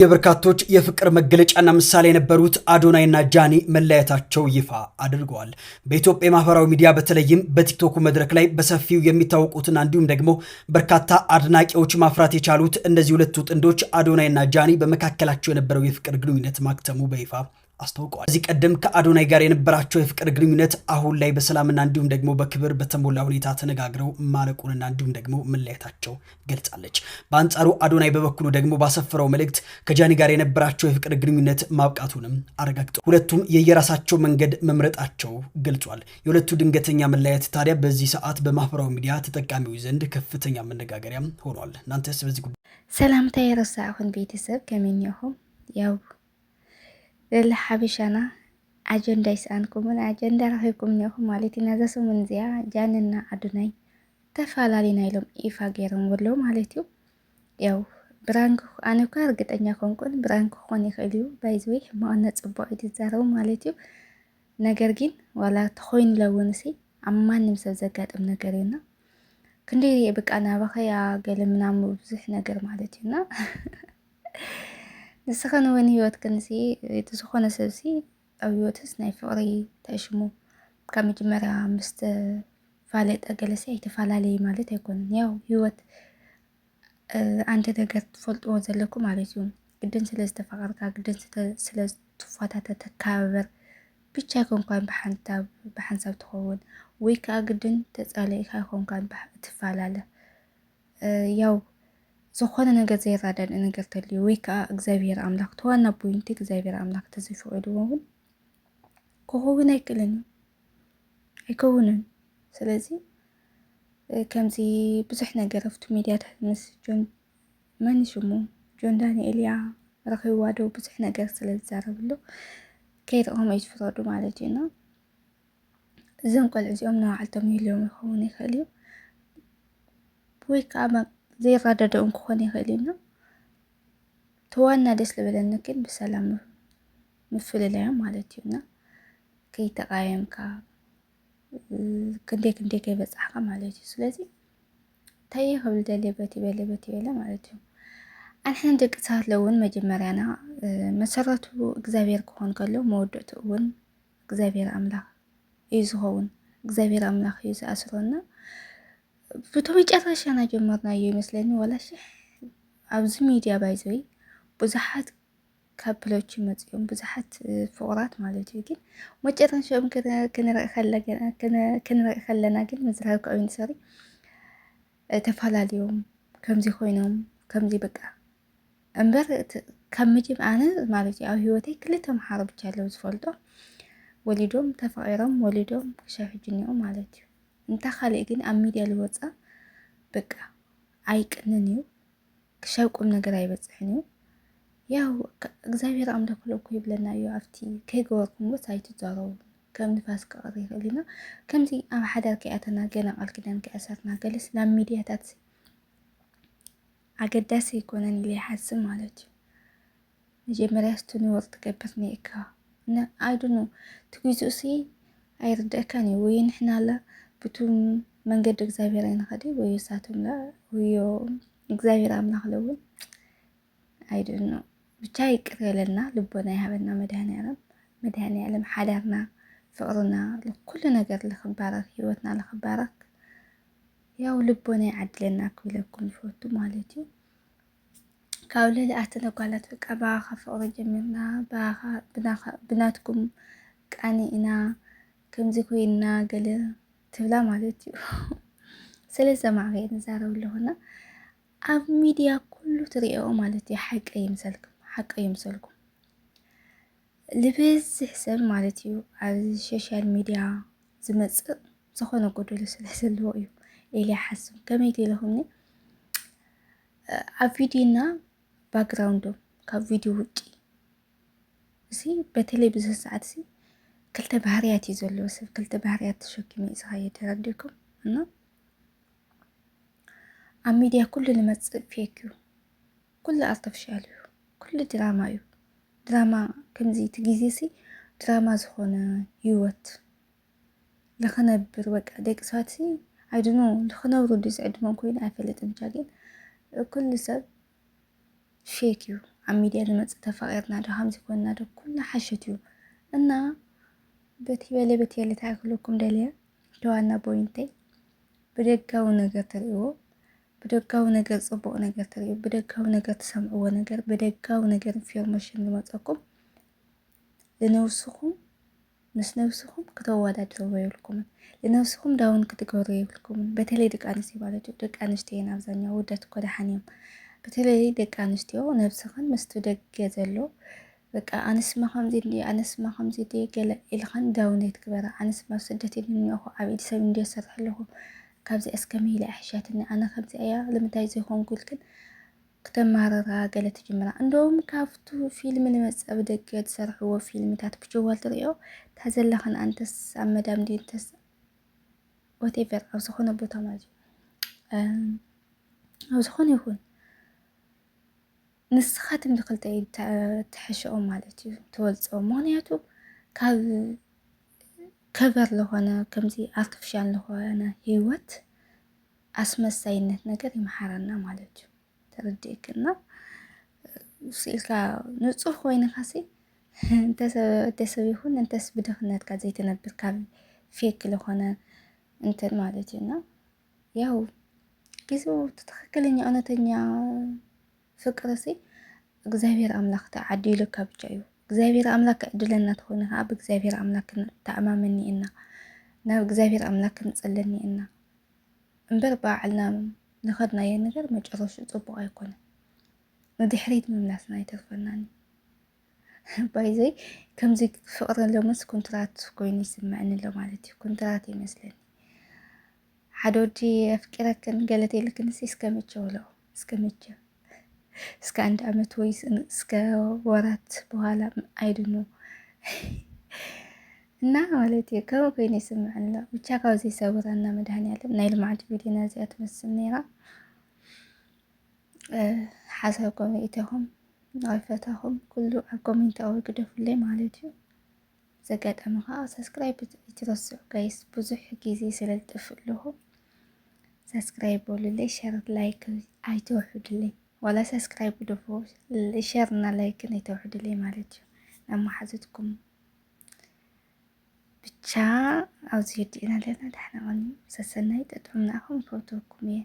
የበርካቶች የፍቅር መገለጫና ምሳሌ የነበሩት አዶናይና ጃኒ መለያየታቸው ይፋ አድርገዋል። በኢትዮጵያ የማህበራዊ ሚዲያ በተለይም በቲክቶክ መድረክ ላይ በሰፊው የሚታወቁትና እንዲሁም ደግሞ በርካታ አድናቂዎች ማፍራት የቻሉት እነዚህ ሁለቱ ጥንዶች አዶናይና ጃኒ በመካከላቸው የነበረው የፍቅር ግንኙነት ማክተሙ በይፋ አስታውቀዋል። ከዚህ ቀደም ከአዶናይ ጋር የነበራቸው የፍቅር ግንኙነት አሁን ላይ በሰላምና እንዲሁም ደግሞ በክብር በተሞላ ሁኔታ ተነጋግረው ማለቁንና እንዲሁም ደግሞ መለያየታቸው ገልጻለች። በአንጻሩ አዶናይ በበኩሉ ደግሞ ባሰፈረው መልእክት ከጃኒ ጋር የነበራቸው የፍቅር ግንኙነት ማብቃቱንም አረጋግጧል። ሁለቱም የየራሳቸው መንገድ መምረጣቸው ገልጿል። የሁለቱ ድንገተኛ መለያየት ታዲያ በዚህ ሰዓት በማህበራዊ ሚዲያ ተጠቃሚዎች ዘንድ ከፍተኛ መነጋገሪያ ሆኗል። እናንተስ በዚህ ጉዳይ ሰላምታ የረሳሁን ቤተሰብ ከመኛሁም ያው ለሐቢሻና አጀንዳ ይስአንኩምን አጀንዳ ረኺብኩም ነኹም ማለት እናዛ ሰሙን እዚያ ጃንና አዶናይ ተፋላሊና ኢሎም ይፋ ገይሮም ወለው ማለት እዩ። ያው ብራንክ ኣነ እኳ እርግጠኛ ኮንኩን ብራንክ ክኾን ይኽእል እዩ ባይዝዌ ሕማቅና ፅቡቅ እዩ ትዛረቡ ማለት እዩ። ነገር ግን ዋላ ተኾይኑ ለውንሲ ኣብ ማንም ሰብ ዘጋጥም ነገር እዩና ክንደይ በቃ ናባኸያ ገለ ምናምን ብዙሕ ነገር ማለት እዩና ንስኸን እውን ህይወት ክንሲ እቲ ዝኾነ ሰብሲ ኣብ ህይወትስ ናይ ፍቕሪ ተሽሙ ካብ መጀመርያ ምስ ተፋለጠ ገለሲ ኣይተፈላለየ ማለት ኣይኮነን። ያው ህይወት አንተ ነገር ትፈልጥዎ ዘለኩም ማለት እዩ። ግድን ስለ ዝተፋቐርካ ግድን ስለ ትፋታተ ተካባበር ብቻ ኮንኳን ብሓንሳብ ትኸውን ወይ ከዓ ግድን ተፃሊእካ ኮንኳን ትፈላለ ያው ዝኾነ ነገር ዘይራዳድእ ነገር ተልዩ ወይ ከዓ እግዚአብሔር አምላክ ተዋና ፖይንቲ እግዚአብሔር አምላክ ተዘይፈቅድዎውን ክኸውን ኣይከውንን። ስለዚ ከምዚ ብዙሕ ነገር ኣብቲ ሚድያታት ምስ ጆን መን ሽሙ ጆን ዳንኤል እያ ረኺብዋ ዶ ብዙሕ ነገር ስለ ዝዛረብሎ ከይርኦም ኣይትፍረዱ ማለት እዩና እዞም ቆልዑ እዚኦም ንባዕልቶም ይህልዮም ይኸውን ይኽእል እዩ ወይ ከዓ ዘይራዳድኦም ክኾን ይኽእል ኢና ተዋና ደስ ልበለኒ ግን ብሰላም ምፍልላዮም ማለት እዩና ከይተቃየምካ ክንደይ ከይበፃሕካ ማለት እዩ። ስለዚ እንታይ ክብል ደልየ በቲ በለ ማለት እዩ። ኣንሕና ደቂ ሰባት ለውን መጀመርያና መሰረቱ እግዚአብሔር ክኾን ከሎ መወደእቱ እውን እግዚአብሔር አምላክ እዩ ዝኸውን። እግዚአብሔር አምላክ እዩ ዝኣስሮና ብተመጨረሻና ጀመርናዮ ይመስለኒ ወላሽ ኣብዚ ሚድያ ባይዘይ ብዙሓት ካፕሎች መፅኦም ብዙሓት ፍቑራት ማለት እዩ። ግን መጨረሻኦም ክንርኢ ከለና ግን መዝራብ ከእዩ ንሰሪ ተፈላለዮም ከምዚ ኮይኖም ከምዚ በቃ እምበር ካብ መጀመርያ ኣነ ማለት እዩ ኣብ ሂወተይ ክልተ መሓሮ ብቻ ኣለዉ ዝፈልጦ ወሊዶም ተፈቂሮም ወሊዶም ክሻብ ሕጂ እኒኦም ማለት እዩ። እንታይ ካልእ ግን ኣብ ሚድያ ዝወፃ በቃ ኣይቅንን እዩ ክሻብ ቁም ነገር ኣይበፅሕን እዩ። ያው እግዚአብሔር አምላክ ለኩ ይብለና እዩ ኣብቲ ከይገበርኩምዎ ኣይትዛረቡ ከም ንፋስ ክቀሪ ይኽእል ኢና ከምዚ ኣብ ሓዳር ከይኣተና ገና ቃል ኪዳን ከይኣሰርና ገለስ ናብ ሚድያታት ኣገዳሲ ኣይኮነን ኢለ ይሓስብ ማለት እዩ። መጀመርያ ስትንበር ትገብር ኔእካ ኣይዶኖ ትግዝኡ ሲ ኣይርድአካን እዩ ወይ ንሕና ላ ብቱም መንገዲ እግዚአብሔር ኣይንኸዲ ወይ ሳቶም ላ ወይ እግዚአብሔር አምላክ ለውን ኣይዶኖ ብቻ ይቅር የለና ልቦና ይሃበና መድኃኔዓለም ሓዳርና ፍቅርና ኩሉ ነገር ልኽባረክ ህይወትና ልኽባረክ ያው ልቦና ይዓድለና ክብለኩም ይፈቱ ማለት እዩ። ካብ ልልኣተነ ጓላት በቃ ባኻ ፍቅሪ ጀሚርና ባኻ ብናትኩም ቃኒእና ከምዚ ኮይና ገለ ትብላ ማለት እዩ። ስለሰማዕከ ንዛረብ ኣለኹና ኣብ ሚድያ ኩሉ ትሪኦ ማለት እዩ ሓቂ ይምሰልኩም ልብዝሕ ሰብ ማለት እዩ ኣብ ሶሻል ሚድያ ዝመፅእ ዝኾነ ጎደሎ ስለ ዘለዎ እዩ ኢለ ይሓስብ። ከመይ ኢለኹምኒ ኣብ ቪድዮና ባክግራውንዶም ካብ ቪድዮ ውጪ እዚ በተለይ ብዙሕ ሰዓት እዚ ክልተ ባህርያት እዩ ዘለዎ ሰብ ክልተ ባህርያት ተሸኪሙ እዩ ዝኸይድ ተረዲእኩም እና ኣብ ሚድያ ኩሉ ልመፅእ ፌክ እዩ ኩሉ ኣርተፍሻል እዩ ኩሉ ድራማ እዩ ድራማ ከምዚ እቲ ግዜ ሲ ድራማ ዝኾነ ህይወት ልኽነብር በቃ ደቂ ሰባት ሲ ኣይዶኖ ልኽነብሩ ድዝዕድሞም ኮይኑ ኣይፈለጥን ብቻ ግን ኩሉ ሰብ ፌክ እዩ ሚድያ ዝመጽእ ተፈቂርና ዶ ከምዚ ኮይና ዶ ኩሉ ሓሸት እዩ እና በቲ በለ ተኣክለኩም ደልየ ደዋና ቦይንተይ ብደጋዊ ነገር ትሪእዎ ብደጋዊ ነገር ጽቡቕ ነገር ትሪእዎ ብደጋዊ ነገር ትሰምዕዎ ነገር ብደጋዊ ነገር ኢንፎርሜሽን ዝመፀኩም ልነብስኹም ምስ ነብስኹም ከተወዳድርዎ የብልኩምን ልነብስኹም ዳውን ክትገብሩ የብልኩምን በተለይ ደቂ ኣንስትዮ ማለት እዩ ደቂ ኣንስትዮ ኣብዛኛው ውዳት እኮ ደሓን እዮም በተለይ ደቂ ኣንስትዮ ነብስኽን ምስቲ ደገ ዘሎ በቃ ኣነስማ ከምዚ ኣነስማ ከምዚ ገለ ኢልኸን ዳውን ትግበራ ኣነስማ ስደት እኒአኹ ኣብ ኢድ ሰብ እንደ ሰርሕ ኣለኹ ካብዚ እስከመይ ኢለ ኣሕሻትኒ ኣነ ከምዚ እያ ንምንታይ ዘይኮንኩ ኢልክን ክተማረራ ገለ ትጅምራ እንደውም ካብቱ ፊልም ንመፀ ብደገ ዝሰርሕዎ ፊልምታት ብጅዋል ትሪኦ ታዘላኸን ኣንተስ ኣብ መዳም ዲንተስ ወቴቨር ኣብ ዝኾነ ቦታ ማለት እዩ ኣብ ዝኾነ ይኹን ንስኻትም ብክልተ ትሕሽኦም ማለት እዩ ትወልፅኦም ምክንያቱ ካብ ከበር ለኾነ ከምዚ ኣርቲፊሻል ለኾነ ህይወት ኣስመሳይነት ነገር ይመሓረና ማለት እዩ ተረዲእክና ስኢልካ ንጹህ ኮይንካ ሲ እንተሰብ ይኹን እንተስ ብድኽነትካ ዘይትነብር ካብ ፌክ ለኾነ እንትን ማለት እዩና ያው ጊዜው ትክክለኛ እውነተኛ ፍቅር ሲ እግዚአብሔር አምላክ ተዓዲሉካ ብቻ እዩ እግዚአብሔር አምላክ ዕድለና ተኾነ ኣብ እግዚአብሔር አምላክ ተኣማመኒ እና ናብ እግዚአብሔር አምላክ ንጸለኒ እና እምበር ባዕልና ንኸድናየ ነገር መጨረሹ ጽቡቕ ኣይኮነን ንድሕሪት ምምላስና ይተርፈናኒ ባይዘይ ከምዚ ፍቅር ለመስ ኮንትራት ኮይኑ ይስምዐኒ ኣሎ ማለት እዩ ኮንትራት ይመስለኒ ሓደ ወዲ ኣፍቂረክን ገለት የልክን እስከመቼ ውለው እስከመቼ እስከ 1 ዓመት ወይ እስከ ወራት በኋላ አይድኑ እና ማለት እዩ ከም ኮይኑ ይስምዐኒ ኣሎ ብቻ ካብዚ ሰውራና መድኃኒዓለም ናይ ልምዓት ቪድዮና እዚኣ ትመስል ነይራ ሓሳብኩም ኢተኹም ናይፈታኹም ኩሉ ኣብ ኮሜንት ኣወግደፉለይ ማለት እዩ ዘጋጠመ ከዓ ሰብስክራይብ ይትረስዑ ጋይስ ብዙሕ ጊዜ ስለልጥፍ ኣለኹ ሰብስክራይብ በሉለይ ሸር ላይክ ኣይተውሕዱለይ ወላ ሰብስክራይብ ድፎ ሸር እና ላይክ ኣይተውሕዱለይ ማለት እዩ ናማሓዘትኩም ብቻ ኣብዚ ዲና ለና ደሕና ቆኒ ሰሰናይ ጠጥዑምናኹም ፈቶኩም እየ